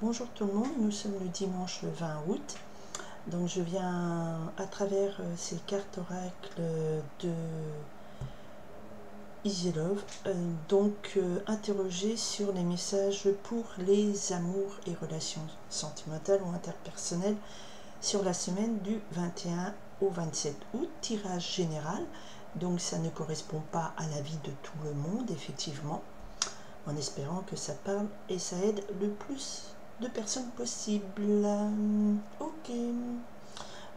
Bonjour tout le monde, nous sommes le dimanche le 20 août. Donc je viens à travers ces cartes oracles de Easy Love, interroger sur les messages pour les amours et relations sentimentales ou interpersonnelles sur la semaine du 21 au 27 août, tirage général. Donc ça ne correspond pas à la vie de tout le monde, effectivement, en espérant que ça parle et ça aide le plus de personnes possible. Ok.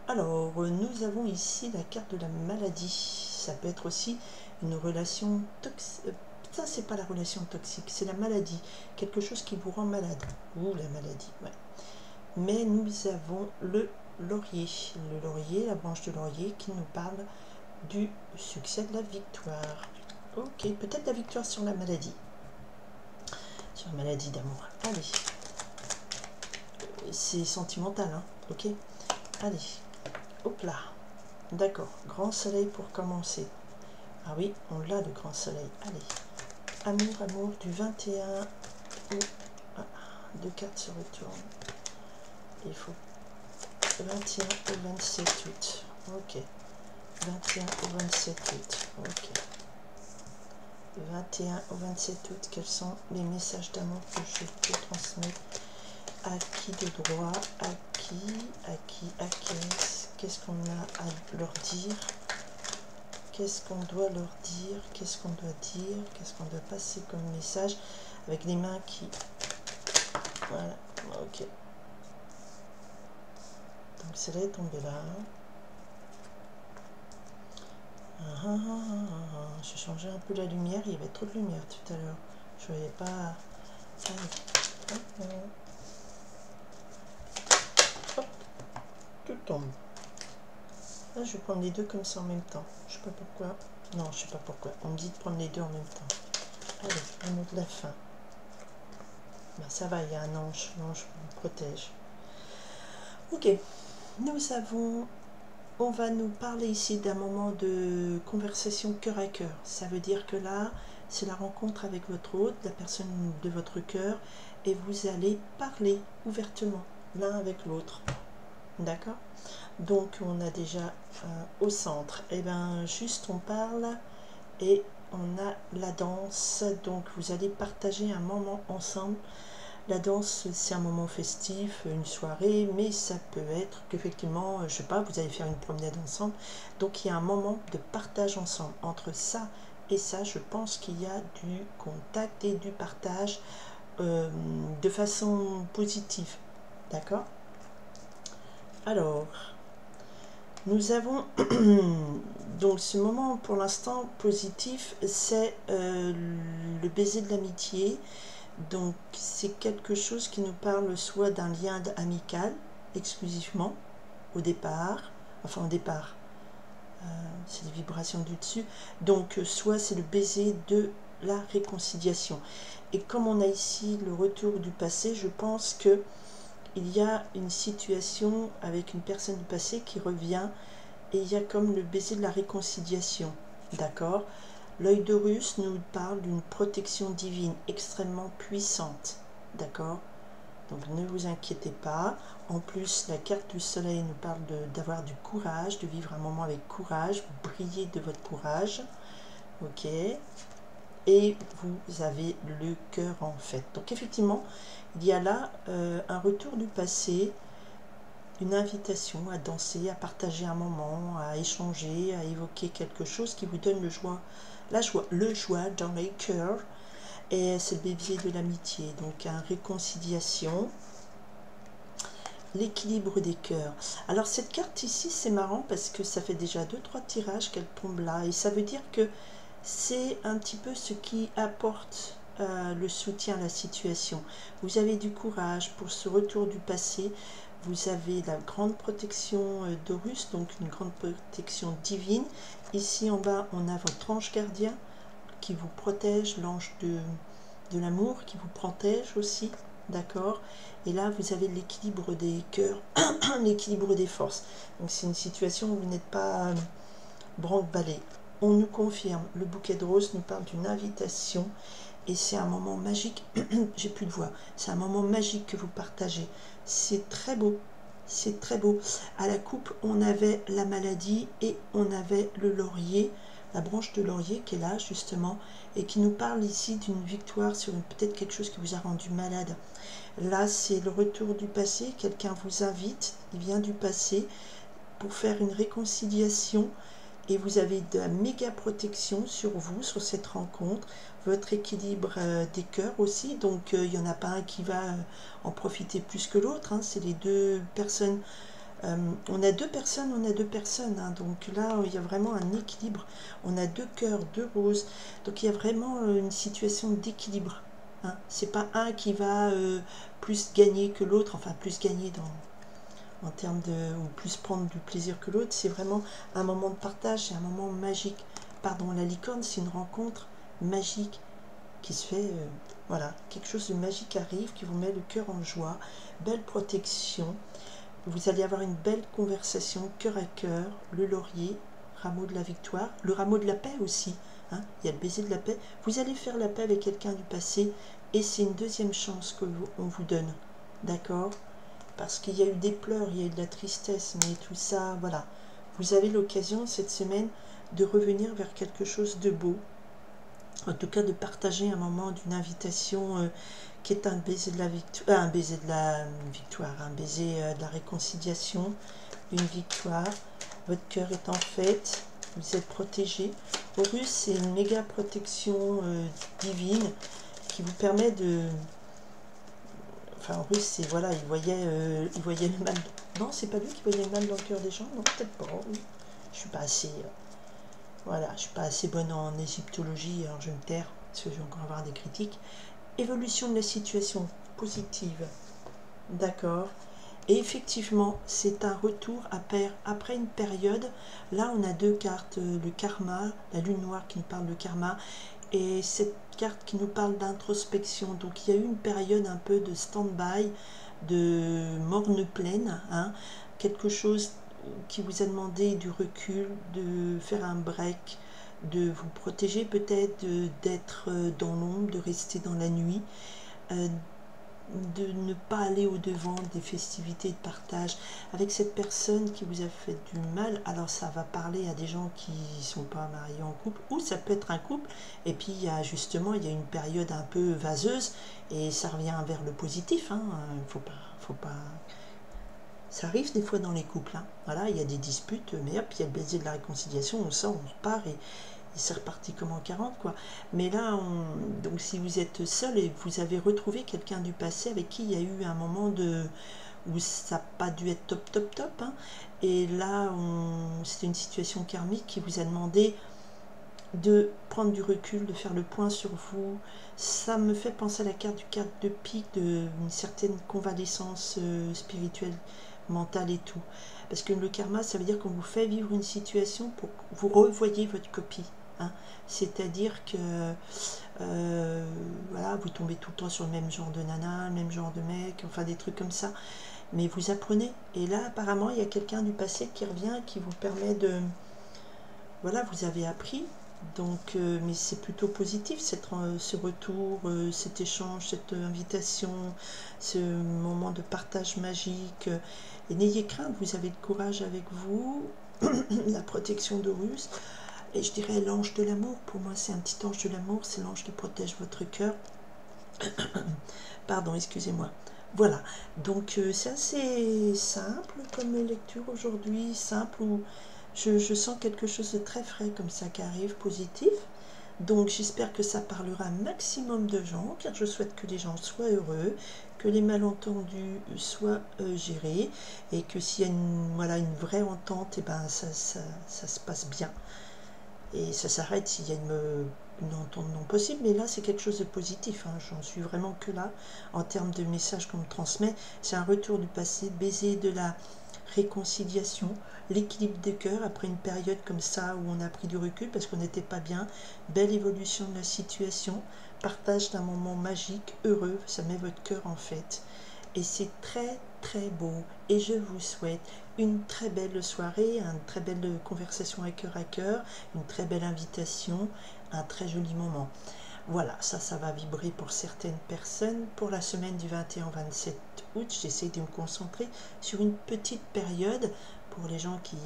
Alors, nous avons ici la carte de la maladie. Ça peut être aussi une relation toxique. Ça, c'est pas la relation toxique, c'est la maladie. Quelque chose qui vous rend malade. Ou la maladie, ouais. Mais nous avons le laurier. Le laurier, la branche de laurier qui nous parle du succès, de la victoire. Ok, peut-être la victoire sur la maladie. Sur la maladie d'amour. Allez. C'est sentimental, hein, ok. Allez, hop là. D'accord, grand soleil pour commencer. Ah oui, on l'a le grand soleil. Allez, amour, amour du 21 au... Ah, deux cartes se retournent. Il faut 21 au 27 août. Ok. 21 au 27 août. Ok. 21 au 27 août, quels sont les messages d'amour que je peux transmettre? À qui de droit? À qui? Qu'est-ce qu'on a à leur dire? Qu'est-ce qu'on doit leur dire? Qu'est-ce qu'on doit dire? Qu'est-ce qu'on doit passer comme message? Avec les mains qui... Voilà, ok. Donc celle-là est tombée là. J'ai changé un peu la lumière. Il y avait trop de lumière tout à l'heure. Je ne voyais pas... Hop, tout tombe. Là, je vais prendre les deux comme ça en même temps. Je sais pas pourquoi. Non, je sais pas pourquoi. On me dit de prendre les deux en même temps. Allez, le mot de la fin. Ben, ça va, il y a un ange. L'ange vous protège. Ok. On va nous parler ici d'un moment de conversation cœur à cœur. Ça veut dire que là, c'est la rencontre avec votre hôte, la personne de votre cœur, et vous allez parler ouvertement l'un avec l'autre. D'accord? Donc on a déjà au centre, et bien juste on parle et on a la danse. Donc vous allez partager un moment ensemble. La danse, c'est un moment festif, une soirée, mais ça peut être qu'effectivement, je sais pas, vous allez faire une promenade ensemble. Donc il y a un moment de partage ensemble. Entre ça et ça, je pense qu'il y a du contact et du partage de façon positive. D'accord? Alors, nous avons donc ce moment pour l'instant positif, c'est le baiser de l'amitié. Donc c'est quelque chose qui nous parle soit d'un lien amical exclusivement au départ, c'est des vibrations du dessus, donc soit c'est le baiser de la réconciliation. Et comme on a ici le retour du passé, je pense que il y a une situation avec une personne du passé qui revient et il y a comme le baiser de la réconciliation, d'accord? L'œil d'Horus nous parle d'une protection divine extrêmement puissante, d'accord? Donc ne vous inquiétez pas. En plus, la carte du soleil nous parle d'avoir du courage, de vivre un moment avec courage, briller de votre courage, ok? Et vous avez le cœur en fait. Donc effectivement, il y a là un retour du passé, une invitation à danser, à partager un moment, à échanger, à évoquer quelque chose qui vous donne le joie dans les cœurs. Et c'est le baiser de l'amitié, donc une réconciliation, l'équilibre des cœurs. Alors cette carte ici, c'est marrant parce que ça fait déjà 2-3 tirages qu'elle tombe là, et ça veut dire que c'est un petit peu ce qui apporte le soutien à la situation. Vous avez du courage pour ce retour du passé. Vous avez la grande protection d'Horus, donc une grande protection divine. Ici en bas, on a votre ange gardien qui vous protège, l'ange de l'amour qui vous protège aussi, d'accord? Et là, vous avez l'équilibre des cœurs, l'équilibre des forces. Donc c'est une situation où vous n'êtes pas branle-ballé. On nous confirme, le bouquet de roses nous parle d'une invitation et c'est un moment magique. J'ai plus de voix. C'est un moment magique que vous partagez. C'est très beau. C'est très beau. À la coupe, on avait la maladie et on avait le laurier, la branche de laurier qui est là justement et qui nous parle ici d'une victoire sur peut-être quelque chose qui vous a rendu malade. Là, c'est le retour du passé. Quelqu'un vous invite, il vient du passé pour faire une réconciliation et vous avez de la méga protection sur vous, sur cette rencontre, votre équilibre des cœurs aussi, donc il n'y en a pas un qui va en profiter plus que l'autre, hein, c'est les deux personnes, on a deux personnes, hein, donc là il y a vraiment un équilibre, on a deux cœurs, deux roses, donc il y a vraiment une situation d'équilibre, hein, c'est pas un qui va plus gagner que l'autre, enfin plus gagner en termes de, ou plus prendre du plaisir que l'autre, c'est vraiment un moment de partage, c'est un moment magique. Pardon, la licorne, c'est une rencontre magique qui se fait, voilà, quelque chose de magique arrive, qui vous met le cœur en joie, belle protection, vous allez avoir une belle conversation cœur à cœur, le laurier, rameau de la victoire, le rameau de la paix aussi, hein, il y a le baiser de la paix, vous allez faire la paix avec quelqu'un du passé, et c'est une deuxième chance qu'on vous donne, d'accord ? Parce qu'il y a eu des pleurs, il y a eu de la tristesse, mais tout ça, voilà. Vous avez l'occasion cette semaine de revenir vers quelque chose de beau, en tout cas de partager un moment d'une invitation qui est un baiser de la victoire, un baiser de la victoire, un baiser de la réconciliation, une victoire. Votre cœur est en fête, vous êtes protégé. Horus, c'est une méga protection divine qui vous permet de... Enfin, en russe, c'est voilà, il voyait le mal. Non, c'est pas lui qui voyait le mal dans le cœur des gens. Non, peut-être pas. Oui. Je suis pas assez. Voilà, je suis pas assez bonne en égyptologie. Alors je vais me taire parce que je vais encore avoir des critiques. Évolution de la situation positive. D'accord. Et effectivement, c'est un retour après une période. Là, on a deux cartes, le karma, la lune noire qui nous parle de karma, et cette carte qui nous parle d'introspection. Donc, il y a eu une période un peu de stand-by, de morne pleine, hein, quelque chose qui vous a demandé du recul, de faire un break, de vous protéger peut-être, d'être dans l'ombre, de rester dans la nuit. De ne pas aller au-devant des festivités de partage avec cette personne qui vous a fait du mal. Alors ça va parler à des gens qui ne sont pas mariés en couple, ou ça peut être un couple, et puis il y a justement il y a une période un peu vaseuse, et ça revient vers le positif, hein. Faut pas... Ça arrive des fois dans les couples, hein. Voilà, il y a des disputes, mais hop, il y a le baiser de la réconciliation, on sort, on repart, et c'est reparti comme en 40, quoi. Mais là, donc si vous êtes seul et vous avez retrouvé quelqu'un du passé avec qui il y a eu un moment où ça n'a pas dû être top, top, top, hein, et là, c'était une situation karmique qui vous a demandé de prendre du recul, de faire le point sur vous. Ça me fait penser à la carte de pique, d'une certaine convalescence spirituelle, mentale et tout. Parce que le karma, ça veut dire qu'on vous fait vivre une situation pour que vous revoyez votre copie. Hein. C'est-à-dire que voilà, vous tombez tout le temps sur le même genre de nana, le même genre de mec, enfin des trucs comme ça. Mais vous apprenez. Et là, apparemment, il y a quelqu'un du passé qui revient, qui vous permet de... Voilà, vous avez appris. Donc, mais c'est plutôt positif, ce retour, cet échange, cette invitation, ce moment de partage magique. Et n'ayez crainte, vous avez le courage avec vous, la protection d'Horus. Et je dirais l'ange de l'amour, pour moi c'est un petit ange de l'amour, c'est l'ange qui protège votre cœur. Pardon, excusez-moi. Voilà, donc c'est assez simple comme lecture aujourd'hui, simple, où je sens quelque chose de très frais comme ça qui arrive, positif. Donc j'espère que ça parlera un maximum de gens, car je souhaite que les gens soient heureux, que les malentendus soient gérés, et que s'il y a voilà, une vraie entente, et ben ça se passe bien. Et ça s'arrête s'il y a une entente non possible, mais là c'est quelque chose de positif, hein. J'en suis vraiment que là, en termes de messages qu'on me transmet, c'est un retour du passé, baiser de la réconciliation, l'équilibre des cœurs après une période comme ça où on a pris du recul parce qu'on n'était pas bien, belle évolution de la situation, partage d'un moment magique, heureux, ça met votre cœur en fête. Et c'est très très beau, et je vous souhaite une très belle soirée, une très belle conversation à cœur, une très belle invitation, un très joli moment. Voilà, ça va vibrer pour certaines personnes. Pour la semaine du 21 au 27 août, j'essaie de me concentrer sur une petite période pour les gens qui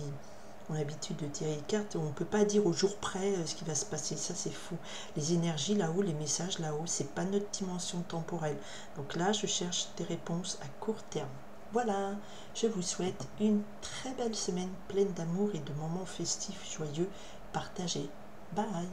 ont l'habitude de tirer les cartes. On ne peut pas dire au jour près ce qui va se passer, ça c'est fou. Les énergies là-haut, les messages là-haut, c'est pas notre dimension temporelle. Donc là, je cherche des réponses à court terme. Voilà, je vous souhaite une très belle semaine pleine d'amour et de moments festifs joyeux partagés. Bye!